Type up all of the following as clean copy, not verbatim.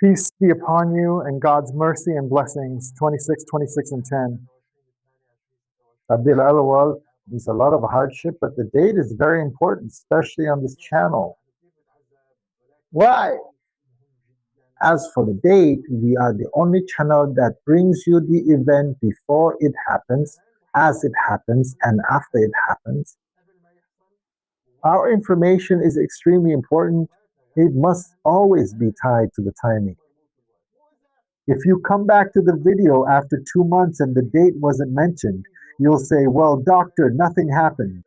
Peace be upon you and God's mercy and blessings. 26, 26, and 10. Al-Dira, well, there's a lot of hardship, but the date is very important, especially on this channel. Why? As for the date, we are the only channel that brings you the event before it happens, as it happens, and after it happens. Our information is extremely important. It must always be tied to the timing. If you come back to the video after 2 months and the date wasn't mentioned, you'll say, well, doctor, nothing happened.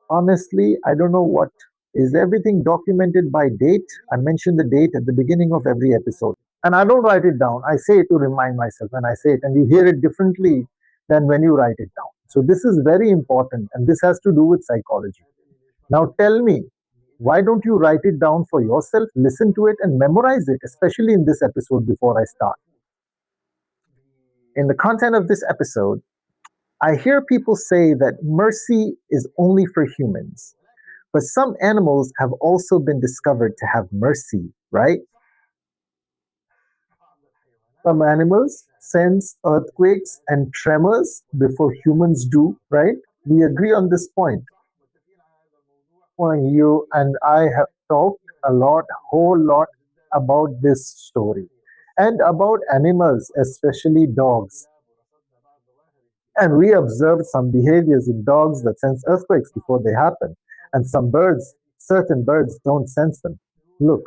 Honestly, I don't know what. Is everything documented by date? I mention the date at the beginning of every episode. And I don't write it down. I say it to remind myself when I say it, and you hear it differently than when you write it down. So this is very important, and this has to do with psychology. Now tell me, why don't you write it down for yourself, listen to it, and memorize it, especially in this episode before I start? In the content of this episode, I hear people say that mercy is only for humans, but some animals have also been discovered to have mercy, right? Some animals sense earthquakes and tremors before humans do, right? We agree on this point. When you and I have talked a lot, whole lot about this story and about animals, especially dogs. And we observed some behaviors in dogs that sense earthquakes before they happen. And some birds, certain birds, don't sense them. Look,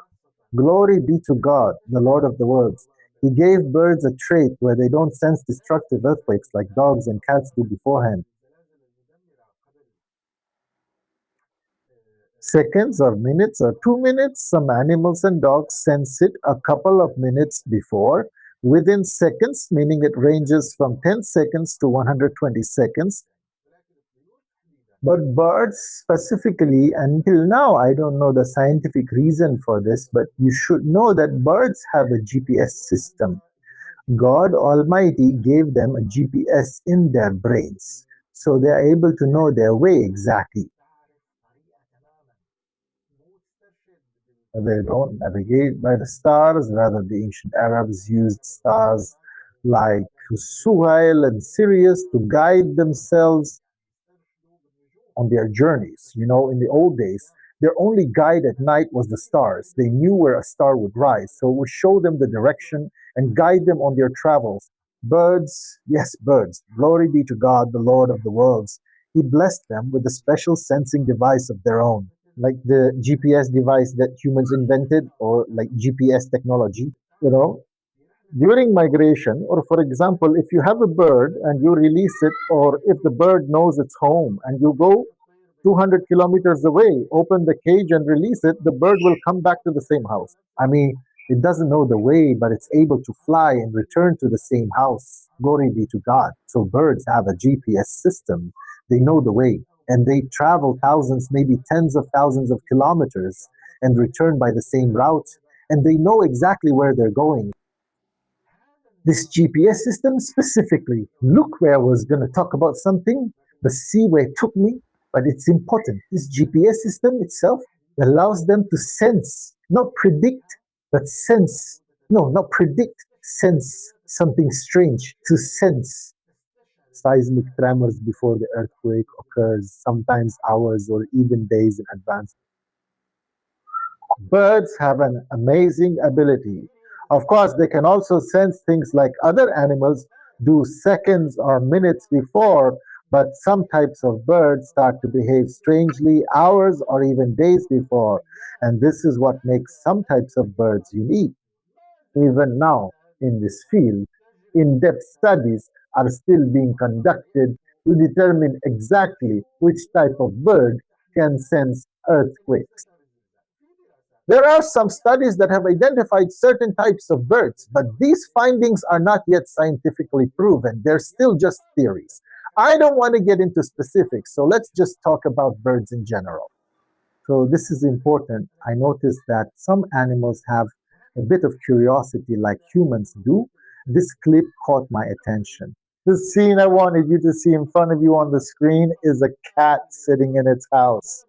glory be to God, the Lord of the worlds. He gave birds a trait where they don't sense destructive earthquakes like dogs and cats do beforehand. Seconds or minutes or 2 minutes, some animals and dogs sense it a couple of minutes before. Within seconds, meaning it ranges from 10 seconds to 120 seconds. But birds specifically, until now, I don't know the scientific reason for this, but you should know that birds have a GPS system. God Almighty gave them a GPS in their brains, so they are able to know their way exactly. They don't navigate by the stars, rather, the ancient Arabs used stars like Suhail and Sirius to guide themselves on their journeys. You know, in the old days, their only guide at night was the stars. They knew where a star would rise, so it would show them the direction and guide them on their travels. Birds, yes, birds, glory be to God, the Lord of the worlds. He blessed them with a special sensing device of their own, like the GPS device that humans invented, or like GPS technology, you know, during migration, or for example, if you have a bird and you release it, or if the bird knows its home and you go 200 kilometers away, open the cage and release it, the bird will come back to the same house. I mean, it doesn't know the way, but it's able to fly and return to the same house. Glory be to God. So birds have a GPS system. They know the way, and they travel thousands, maybe tens of thousands of kilometers and return by the same route. And they know exactly where they're going. This GPS system specifically, look where I was going to talk about something, but see where it took me. But it's important. This GPS system itself allows them to sense, not predict, but sense. No, not predict, sense something strange, to sense seismic tremors before the earthquake occurs, sometimes hours or even days in advance. Birds have an amazing ability. Of course, they can also sense things like other animals do seconds or minutes before, but some types of birds start to behave strangely hours or even days before. And this is what makes some types of birds unique. Even now, in this field, in depth studies are still being conducted to determine exactly which type of bird can sense earthquakes. There are some studies that have identified certain types of birds, but these findings are not yet scientifically proven. They're still just theories. I don't want to get into specifics, so let's just talk about birds in general. So, this is important. I noticed that some animals have a bit of curiosity like humans do. This clip caught my attention. The scene I wanted you to see in front of you on the screen is a cat sitting in its house.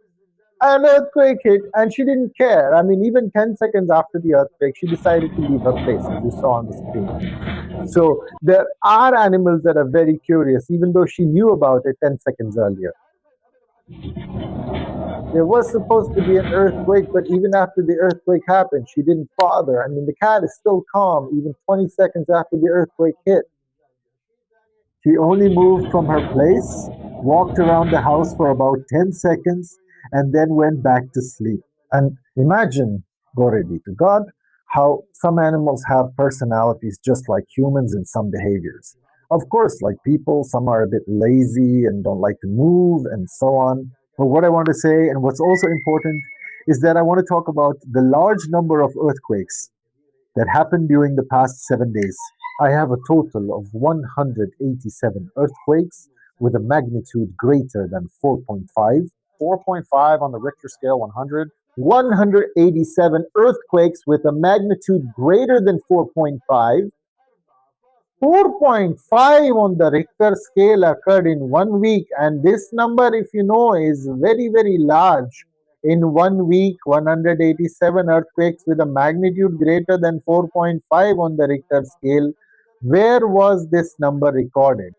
An earthquake hit, and she didn't care. I mean, even 10 seconds after the earthquake, she decided to leave her place, as you saw on the screen. So there are animals that are very curious, even though she knew about it 10 seconds earlier. There was supposed to be an earthquake, but even after the earthquake happened, she didn't bother. I mean, the cat is still calm, even 20 seconds after the earthquake hit. She only moved from her place, walked around the house for about 10 seconds, and then went back to sleep. And imagine, glory be to God, how some animals have personalities just like humans in some behaviors. Of course, like people, some are a bit lazy and don't like to move and so on. But what I want to say, and what's also important, is that I want to talk about the large number of earthquakes that happened during the past 7 days. I have a total of 187 earthquakes with a magnitude greater than 4.5. 4.5 on the Richter scale, 100. 187 earthquakes with a magnitude greater than 4.5. 4.5 on the Richter scale occurred in 1 week, and this number, if you know, is very, very large. In 1 week, 187 earthquakes with a magnitude greater than 4.5 on the Richter scale. Where was this number recorded?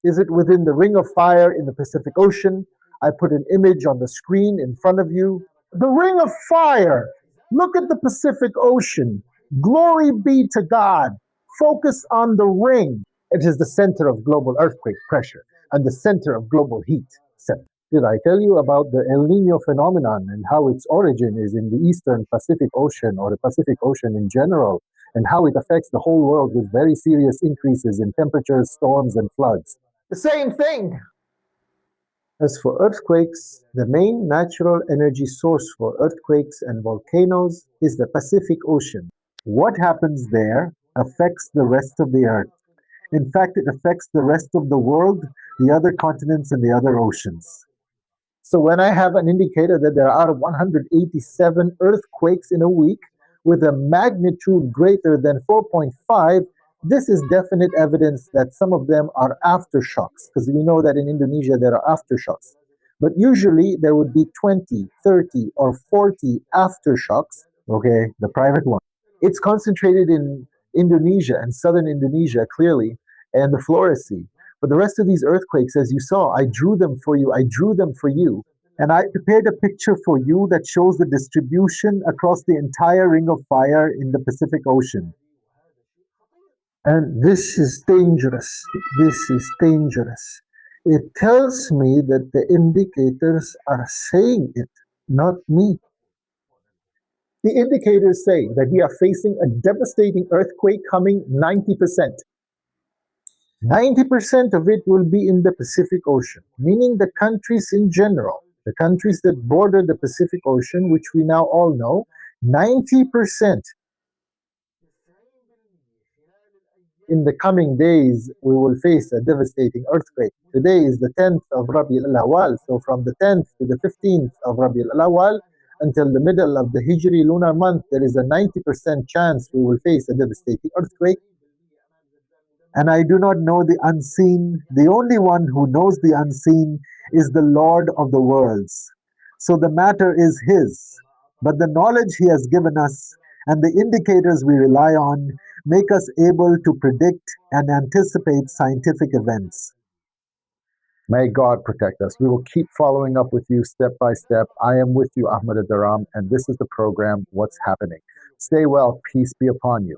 Is it within the ring of fire in the Pacific Ocean? I put an image on the screen in front of you. The ring of fire. Look at the Pacific Ocean. Glory be to God. Focus on the ring. It is the center of global earthquake pressure and the center of global heat. Did I tell you about the El Nino phenomenon and how its origin is in the eastern Pacific Ocean or the Pacific Ocean in general, and how it affects the whole world with very serious increases in temperatures, storms, and floods? The same thing. As for earthquakes, the main natural energy source for earthquakes and volcanoes is the Pacific Ocean. What happens there affects the rest of the earth. In fact, it affects the rest of the world, the other continents, and the other oceans. So when I have an indicator that there are 187 earthquakes in a week with a magnitude greater than 4.5, this is definite evidence that some of them are aftershocks, because we know that in Indonesia there are aftershocks. But usually there would be 20, 30, or 40 aftershocks, okay, the private one. It's concentrated in Indonesia and southern Indonesia, clearly, and the Flores Sea. But the rest of these earthquakes, as you saw, I drew them for you. I drew them for you. And I prepared a picture for you that shows the distribution across the entire ring of fire in the Pacific Ocean. And this is dangerous. This is dangerous. It tells me that the indicators are saying it, not me. The indicators say that we are facing a devastating earthquake coming 90%. 90% of it will be in the Pacific Ocean, meaning the countries in general, the countries that border the Pacific Ocean, which we now all know, 90% in the coming days, we will face a devastating earthquake. Today is the 10th of Rabi al-Awwal, so from the 10th to the 15th of Rabi al-Awwal until the middle of the Hijri lunar month, there is a 90% chance we will face a devastating earthquake. And I do not know the unseen. The only one who knows the unseen is the Lord of the worlds. So the matter is His. But the knowledge He has given us and the indicators we rely on make us able to predict and anticipate scientific events. May God protect us. We will keep following up with you step by step. I am with you, Ahmed Al-Dira, and this is the program, What's Happening. Stay well. Peace be upon you.